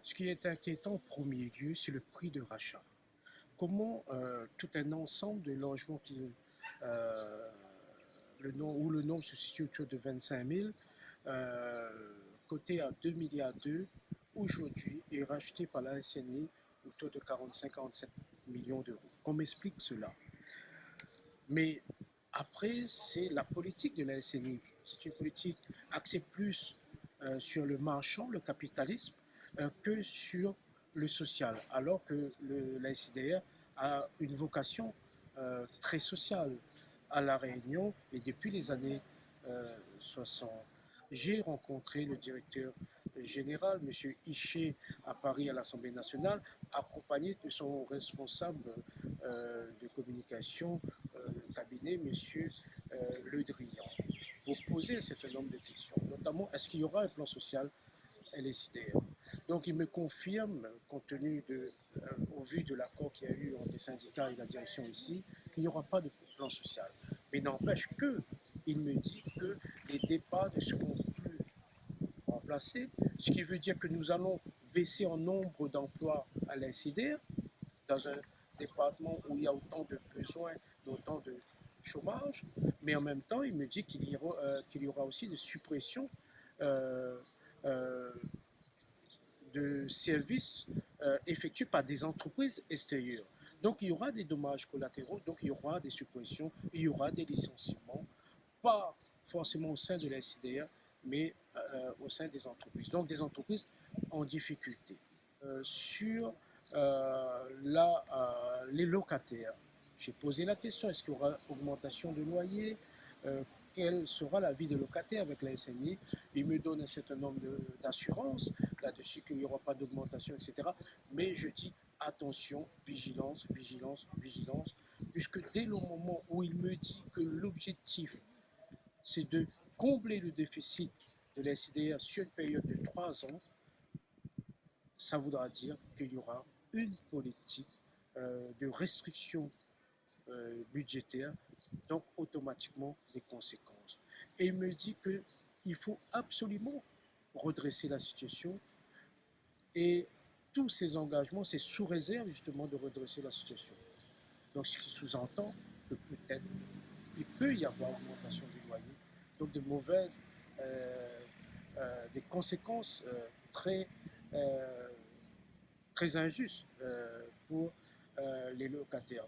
Ce qui est inquiétant en premier lieu, c'est le prix de rachat. Comment tout un ensemble de logements euh, où le nombre se situe autour de 25 000, coté à 2 milliards d'euros, aujourd'hui est racheté par la SNI autour de 45-47 millions d'euros. Qu'on m'explique cela. Mais après, c'est la politique de la SNI. C'est une politique axée plus sur le marchand, le capitalisme, que sur le social, alors que la SIDR a une vocation très sociale à La Réunion et depuis les années 60. J'ai rencontré le directeur général, M. Hichet, à Paris à l'Assemblée nationale, accompagné de son responsable de communication, cabinet, M. Le Drian, pour poser un certain nombre de questions, notamment est-ce qu'il y aura un plan social LSIDR. Donc il me confirme, compte tenu au vu de l'accord qu'il y a eu entre les syndicats et la direction ici, qu'il n'y aura pas de plan social. Mais n'empêche qu'il me dit que les départs ne seront plus remplacés, ce qui veut dire que nous allons baisser en nombre d'emplois à l'INCDR dans un département où il y a autant de besoins, autant de chômage, mais en même temps, il me dit qu'il y aura aussi des suppressions euh, euh, de services effectués par des entreprises extérieures. Donc il y aura des dommages collatéraux, donc il y aura des suppressions, il y aura des licenciements, pas forcément au sein de la SIDR, mais au sein des entreprises. Donc des entreprises en difficulté. Sur les locataires, j'ai posé la question, est-ce qu'il y aura augmentation de loyer quel sera l'avis des locataires avec la SNI. Il me donne un certain nombre d'assurances là-dessus qu'il n'y aura pas d'augmentation, etc. Mais je dis attention, vigilance, vigilance, vigilance, puisque dès le moment où il me dit que l'objectif, c'est de combler le déficit de la SIDR sur une période de 3 ans, ça voudra dire qu'il y aura une politique de restriction budgétaire, donc automatiquement des conséquences. Et il me dit qu'il faut absolument redresser la situation et tous ces engagements, c'est sous réserve justement de redresser la situation. Donc ce qui sous-entend que peut-être il peut y avoir augmentation des loyers, donc de mauvaises, des conséquences euh, très injustes pour les locataires.